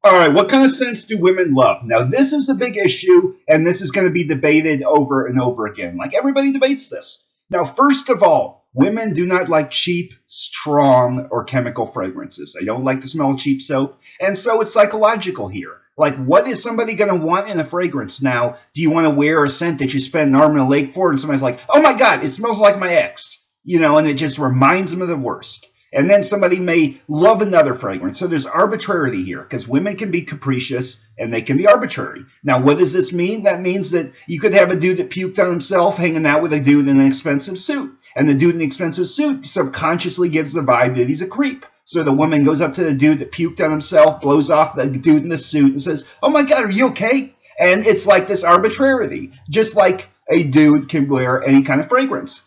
All right, what kind of scents do women love? Now, this is a big issue, and this is going to be debated over and over again. Like everybody debates this. Now, first of all, women do not like cheap, strong, or chemical fragrances. They don't like the smell of cheap soap. And so it's psychological here. Like, what is somebody going to want in a fragrance? Now, do you want to wear a scent that you spend an arm and a leg for, and somebody's like, oh my God, it smells like my ex, and it just reminds them of the worst. And then somebody may love another fragrance. So there's arbitrarity here because women can be capricious and they can be arbitrary. Now, what does this mean? That means that you could have a dude that puked on himself hanging out with a dude in an expensive suit. And the dude in the expensive suit subconsciously gives the vibe that he's a creep. So the woman goes up to the dude that puked on himself, blows off the dude in the suit, and says, oh my God, are you okay? And it's like this arbitrarity, just like a dude can wear any kind of fragrance.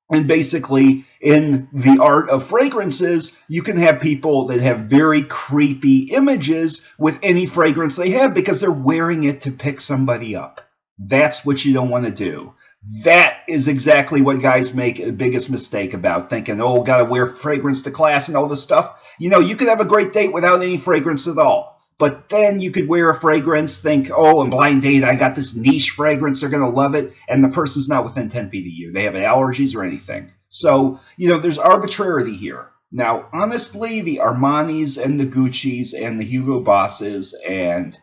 And basically, in the art of fragrances, you can have people that have very creepy images with any fragrance they have because they're wearing it to pick somebody up. That's what you don't want to do. That is exactly what guys make the biggest mistake about, thinking, oh, got to wear fragrance to class and all this stuff. You could have a great date without any fragrance at all. But then you could wear a fragrance, think, oh, in blind date, I got this niche fragrance. They're going to love it. And the person's not within 10 feet of you. They have allergies or anything. So, there's arbitrarity here. Now, honestly, the Armanis and the Gucci's and the Hugo Bosses and,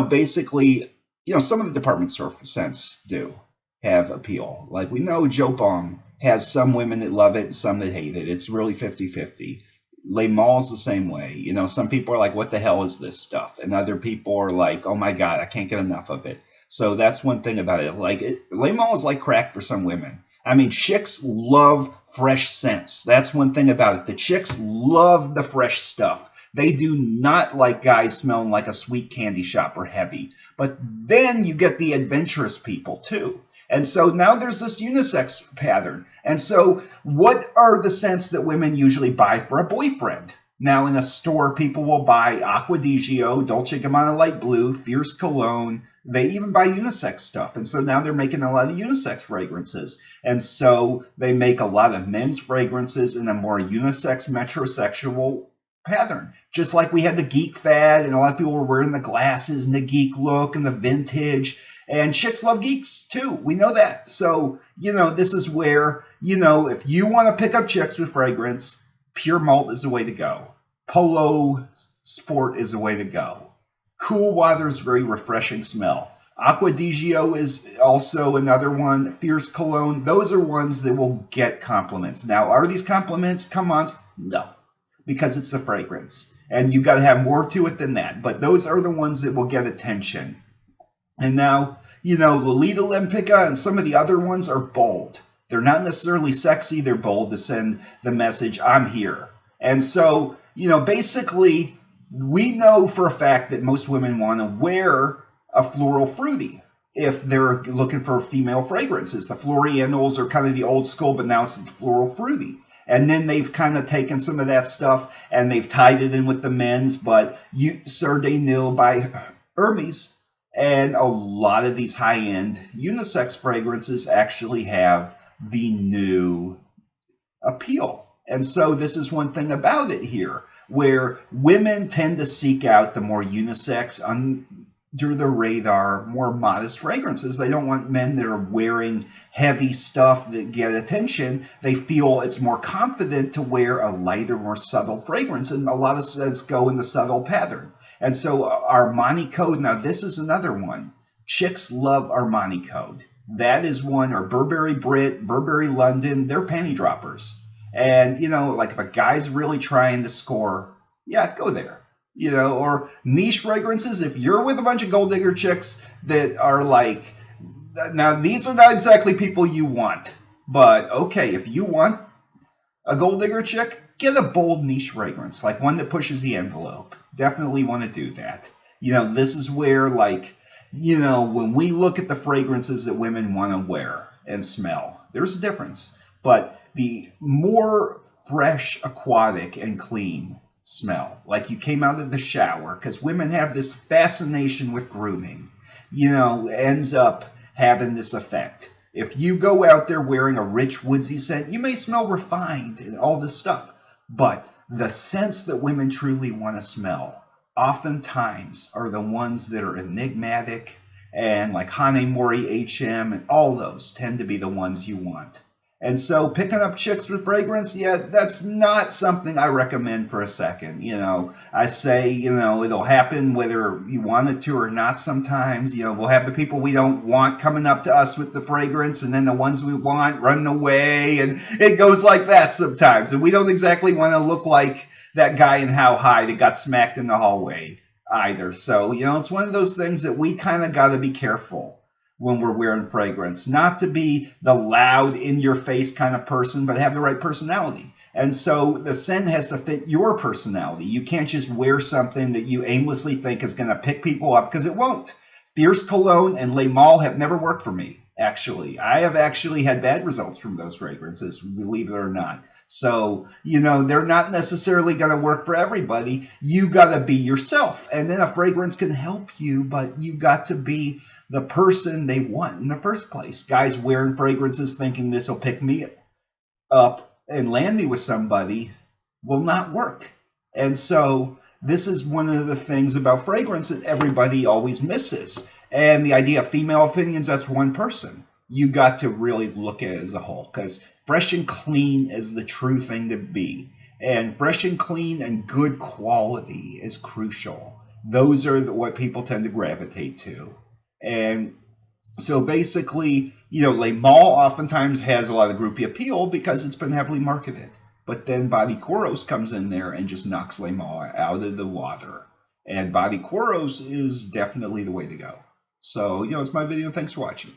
basically, some of the department store scents do have appeal. Like we know Joe Bong has some women that love it and some that hate it. It's really 50-50. Le Mal's the same way. Some people are like, what the hell is this stuff? And other people are like, oh my God, I can't get enough of it. So that's one thing about it. Le Mal is like crack for some women. I mean, chicks love fresh scents. That's one thing about it. The chicks love the fresh stuff. They do not like guys smelling like a sweet candy shop or heavy. But then you get the adventurous people too. And so now there's this unisex pattern. And so what are the scents that women usually buy for a boyfriend? Now in a store, people will buy Acqua di Gio, Dolce Gabbana Light Blue, Fierce Cologne. They even buy unisex stuff. And so now they're making a lot of unisex fragrances. And so they make a lot of men's fragrances in a more unisex, metrosexual pattern. Just like we had the geek fad and a lot of people were wearing the glasses and the geek look and the vintage. And chicks love geeks too. We know that. So, this is where, if you want to pick up chicks with fragrance, Pure Malt is the way to go. Polo Sport is the way to go. Cool Water is very refreshing smell. Acqua di Gio is also another one. Fierce Cologne. Those are ones that will get compliments. Now, are these compliments come-ons? No, because it's the fragrance. And you got to have more to it than that. But those are the ones that will get attention. And now, Lolita Lempicka and some of the other ones are bold. They're not necessarily sexy. They're bold to send the message, I'm here. And so, basically, we know for a fact that most women want to wear a floral fruity if they're looking for female fragrances. The Florianols are kind of the old school, but now it's the floral fruity. And then they've kind of taken some of that stuff and they've tied it in with the men's, but Sœur des Nils by Hermes. And a lot of these high-end unisex fragrances actually have the new appeal. And so this is one thing about it here, where women tend to seek out the more unisex, under the radar, more modest fragrances. They don't want men that are wearing heavy stuff that get attention. They feel it's more confident to wear a lighter, more subtle fragrance. And a lot of scents go in the subtle pattern. And so Armani Code, now this is another one. Chicks love Armani Code. That is one, or Burberry Brit, Burberry London, they're panty droppers. And, like if a guy's really trying to score, yeah, go there. Or niche fragrances, if you're with a bunch of gold digger chicks that are like, now these are not exactly people you want. But okay, if you want a gold digger chick, get a bold niche fragrance, like one that pushes the envelope. Definitely want to do that. This is where, when we look at the fragrances that women want to wear and smell, there's a difference. But the more fresh, aquatic, and clean smell, like you came out of the shower, because women have this fascination with grooming, ends up having this effect. If you go out there wearing a rich woodsy scent, you may smell refined and all this stuff. But the scents that women truly want to smell oftentimes are the ones that are enigmatic, and like Hane Mori HM and all those tend to be the ones you want. And so picking up chicks with fragrance, yeah, that's not something I recommend for a second. I say, it'll happen whether you want it to or not sometimes. We'll have the people we don't want coming up to us with the fragrance, and then the ones we want running away, and it goes like that sometimes. And we don't exactly want to look like that guy in How High that got smacked in the hallway either. So, it's one of those things that we kind of got to be careful when we're wearing fragrance, not to be the loud, in your face kind of person, but have the right personality. And so the scent has to fit your personality. You can't just wear something that you aimlessly think is going to pick people up, because it won't. Fierce Cologne and Le Male have never worked for me, actually. I have actually had bad results from those fragrances, believe it or not. So, they're not necessarily going to work for everybody. You got to be yourself. And then a fragrance can help you, but you got to be the person they want in the first place. Guys wearing fragrances thinking this will pick me up and land me with somebody will not work. And so this is one of the things about fragrance that everybody always misses. And the idea of female opinions, that's one person. You got to really look at it as a whole, because fresh and clean is the true thing to be. And fresh and clean and good quality is crucial. Those are what people tend to gravitate to. And so basically, Le Male oftentimes has a lot of groupie appeal because it's been heavily marketed. But then Body Koros comes in there and just knocks Le Male out of the water. And Body Koros is definitely the way to go. So, it's my video. Thanks for watching.